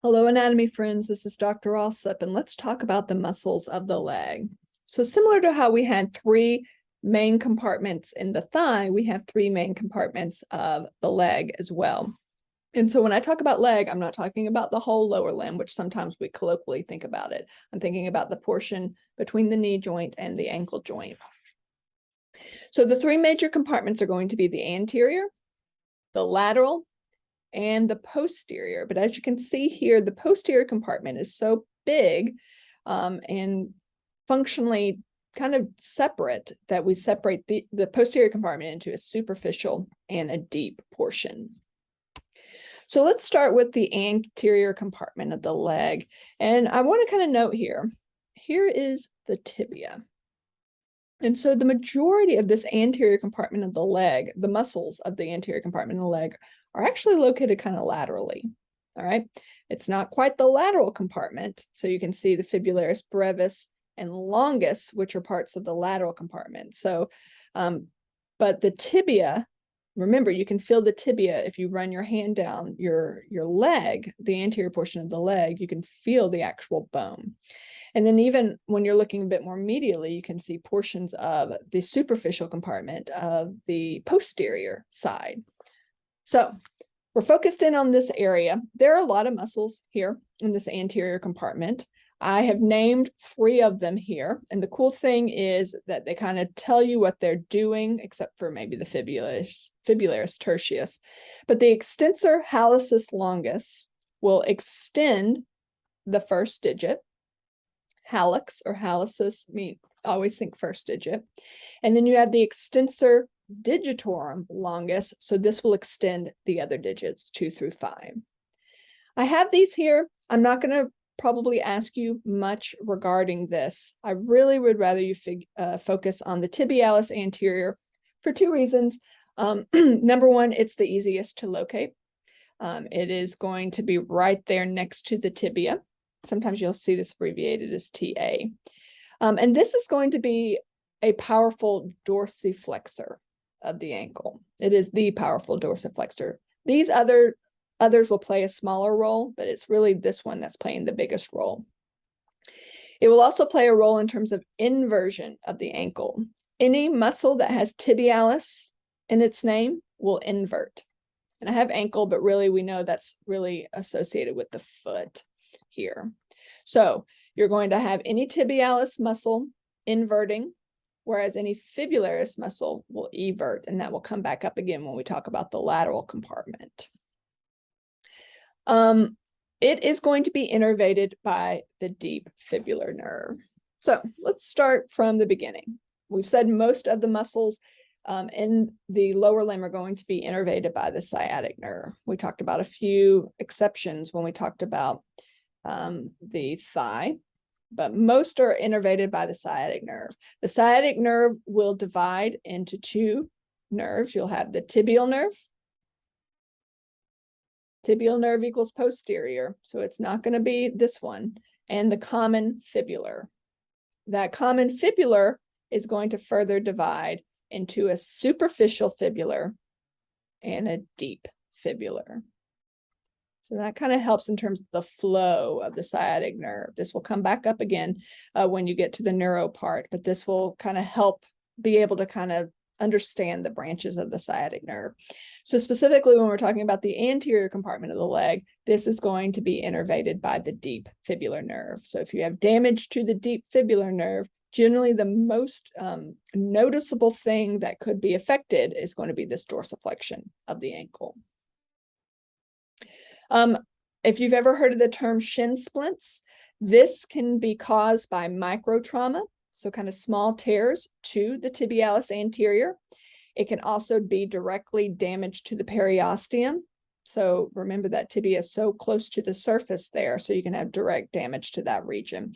Hello, anatomy friends. This is Dr. Alsop, and let's talk about the muscles of the leg. So similar to how we had three main compartments in the thigh, we have three main compartments of the leg as well. And so when I talk about leg, I'm not talking about the whole lower limb, which sometimes we colloquially think about it. I'm thinking about the portion between the knee joint and the ankle joint. So the three major compartments are going to be the anterior, the lateral, and the posterior. But as you can see here, the posterior compartment is so big and functionally kind of separate that we separate the posterior compartment into a superficial and a deep portion. So let's start with the anterior compartment of the leg. And I want to kind of note here is the tibia. And so the majority of this anterior compartment of the leg, the muscles of the anterior compartment of the leg, are actually located kind of laterally. All right. It's not quite the lateral compartment. So you can see the fibularis brevis and longus, which are parts of the lateral compartment. So, but the tibia, remember, you can feel the tibia if you run your hand down your leg, the anterior portion of the leg, you can feel the actual bone. And then even when you're looking a bit more medially, you can see portions of the superficial compartment of the posterior side. So we're focused in on this area. There are a lot of muscles here in this anterior compartment. I have named 3 of them here. And the cool thing is that they kind of tell you what they're doing, except for maybe the fibularis tertius. But the extensor hallucis longus will extend the first digit. Hallux or hallucis, always think first digit. And then you have the extensor digitorum longus, so this will extend the other digits 2 through 5. I have these here. I'm not going to probably ask you much regarding this. I really would rather you focus on the tibialis anterior for 2 reasons. Number one, it's the easiest to locate. It is going to be right there next to the tibia. Sometimes you'll see this abbreviated as TA. And this is going to be a powerful dorsiflexor of the ankle. It is the powerful dorsiflexor. These others will play a smaller role, but it's really this one that's playing the biggest role. It will also play a role in terms of inversion of the ankle. Any muscle that has tibialis in its name will invert. And I have ankle, but really we know that's really associated with the foot here. So you're going to have any tibialis muscle inverting, whereas any fibularis muscle will evert, and that will come back up again when we talk about the lateral compartment. It is going to be innervated by the deep fibular nerve. So let's start from the beginning. We've said most of the muscles in the lower limb are going to be innervated by the sciatic nerve. We talked about a few exceptions when we talked about the thigh, but most are innervated by the sciatic nerve. The sciatic nerve will divide into 2 nerves. You'll have the tibial nerve. Tibial nerve equals posterior, so it's not going to be this one, and the common fibular. That common fibular is going to further divide into a superficial fibular and a deep fibular. So that kind of helps in terms of the flow of the sciatic nerve. This will come back up again when you get to the neuro part, but this will kind of help be able to kind of understand the branches of the sciatic nerve. So specifically when we're talking about the anterior compartment of the leg, this is going to be innervated by the deep fibular nerve. So if you have damage to the deep fibular nerve, generally the most noticeable thing that could be affected is going to be this dorsiflexion of the ankle. If you've ever heard of the term shin splints, this can be caused by microtrauma, so kind of small tears to the tibialis anterior. It can also be directly damaged to the periosteum. So remember that tibia is so close to the surface there, so you can have direct damage to that region.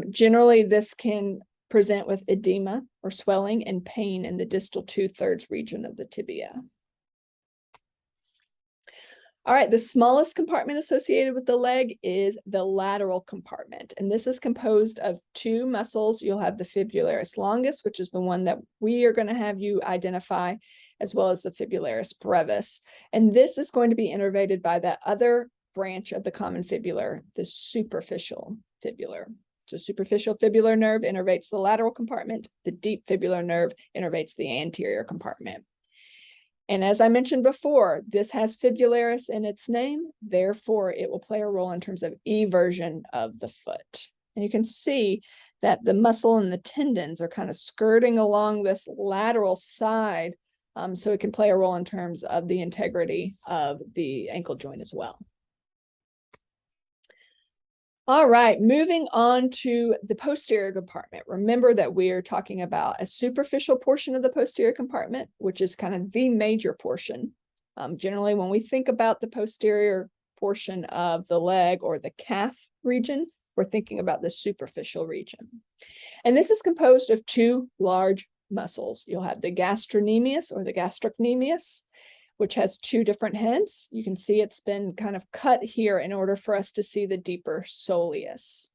Generally, this can present with edema or swelling and pain in the distal 2/3 region of the tibia. All right, the smallest compartment associated with the leg is the lateral compartment, and this is composed of 2 muscles. You'll have the fibularis longus, which is the one that we are going to have you identify, as well as the fibularis brevis. And this is going to be innervated by that other branch of the common fibular, the superficial fibular. So superficial fibular nerve innervates the lateral compartment. The deep fibular nerve innervates the anterior compartment. And as I mentioned before, this has fibularis in its name. Therefore, it will play a role in terms of eversion of the foot. And you can see that the muscle and the tendons are kind of skirting along this lateral side. So it can play a role in terms of the integrity of the ankle joint as well. All right, moving on to the posterior compartment. Remember that we are talking about a superficial portion of the posterior compartment, which is kind of the major portion. Generally, when we think about the posterior portion of the leg or the calf region, we're thinking about the superficial region. And this is composed of two large muscles. You'll have the gastrocnemius or the gastrocnemius, which has two different heads. You can see it's been kind of cut here in order for us to see the deeper soleus.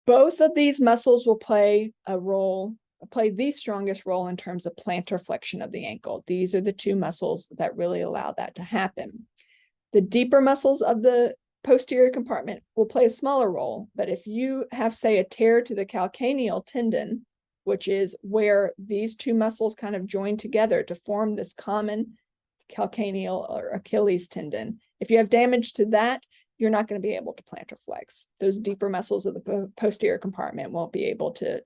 Both of these muscles will play the strongest role in terms of plantar flexion of the ankle. These are the two muscles that really allow that to happen. The deeper muscles of the posterior compartment will play a smaller role, but if you have, say, a tear to the calcaneal tendon, which is where these two muscles kind of join together to form this common calcaneal or Achilles tendon. If you have damage to that, you're not going to be able to plantar flex. Those deeper muscles of the posterior compartment won't be able to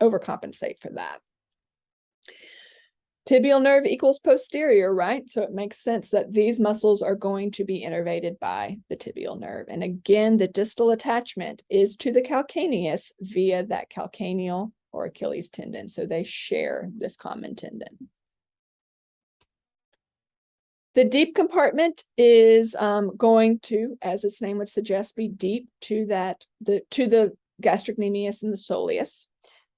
overcompensate for that. Tibial nerve equals posterior, right? So it makes sense that these muscles are going to be innervated by the tibial nerve. And again, the distal attachment is to the calcaneus via that calcaneal or Achilles tendon. So they share this common tendon. The deep compartment is going to, as its name would suggest, be deep to the gastrocnemius and the soleus.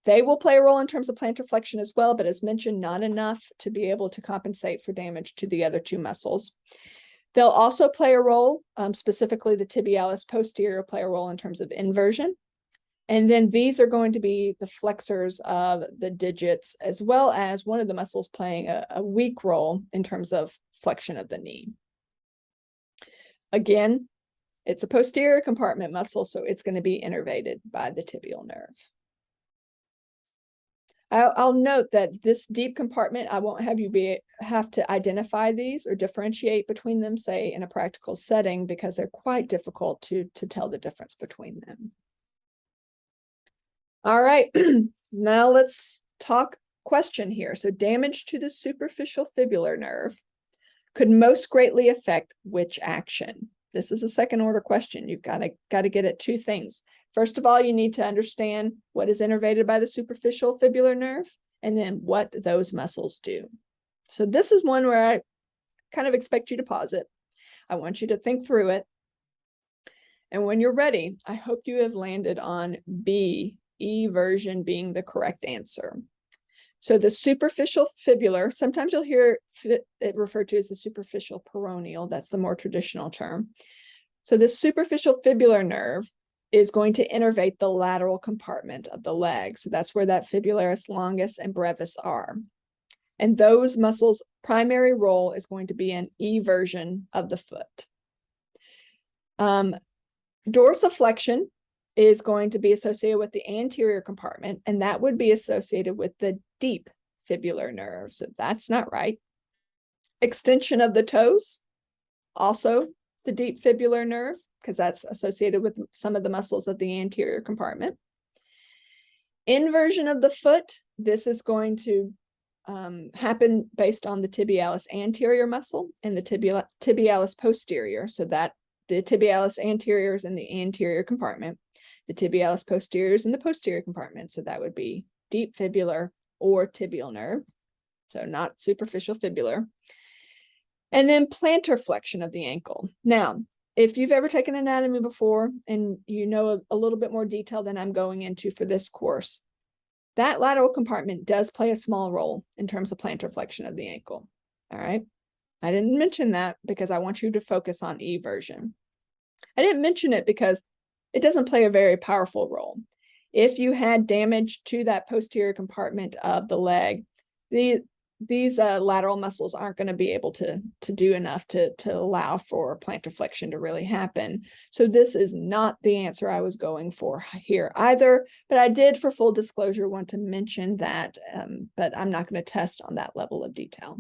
They will play a role in terms of plantar flexion as well, but as mentioned, not enough to be able to compensate for damage to the other two muscles. They'll also play a role, specifically the tibialis posterior play a role in terms of inversion. And then these are going to be the flexors of the digits, as well as one of the muscles playing a weak role in terms of flexion of the knee. Again, it's a posterior compartment muscle, so it's going to be innervated by the tibial nerve. I'll note that this deep compartment, I won't have you have to identify these or differentiate between them, say, in a practical setting, because they're quite difficult to tell the difference between them. All right, now let's talk question here. So damage to the superficial fibular nerve could most greatly affect which action? This is a second order question. You've got to get at two things. First of all, you need to understand what is innervated by the superficial fibular nerve and then what those muscles do. So this is one where I kind of expect you to pause it. I want you to think through it. And when you're ready, I hope you have landed on B, eversion being the correct answer. So the superficial fibular, sometimes you'll hear it referred to as the superficial peroneal. That's the more traditional term. So this superficial fibular nerve is going to innervate the lateral compartment of the leg. So that's where that fibularis longus and brevis are. And those muscles' primary role is going to be an eversion of the foot. Dorsiflexion is going to be associated with the anterior compartment, and that would be associated with the deep fibular nerve. So that's not right. Extension of the toes, also the deep fibular nerve, because that's associated with some of the muscles of the anterior compartment. Inversion of the foot, this is going to happen based on the tibialis anterior muscle and the tibialis posterior. So that the tibialis anterior is in the anterior compartment. The tibialis posterior is in the posterior compartment. So that would be deep fibular or tibial nerve. So not superficial fibular. And then plantar flexion of the ankle. Now, if you've ever taken anatomy before and you know a little bit more detail than I'm going into for this course, that lateral compartment does play a small role in terms of plantar flexion of the ankle. All right. I didn't mention that because I want you to focus on eversion. I didn't mention it because it doesn't play a very powerful role. If you had damage to that posterior compartment of the leg, these lateral muscles aren't going to be able to do enough to allow for plantar flexion to really happen. So this is not the answer I was going for here either, but I did, for full disclosure, want to mention that, but I'm not going to test on that level of detail.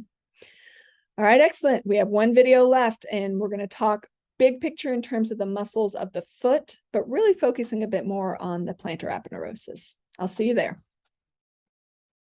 All right, excellent. We have one video left, and we're going to talk big picture in terms of the muscles of the foot, but really focusing a bit more on the plantar aponeurosis. I'll see you there.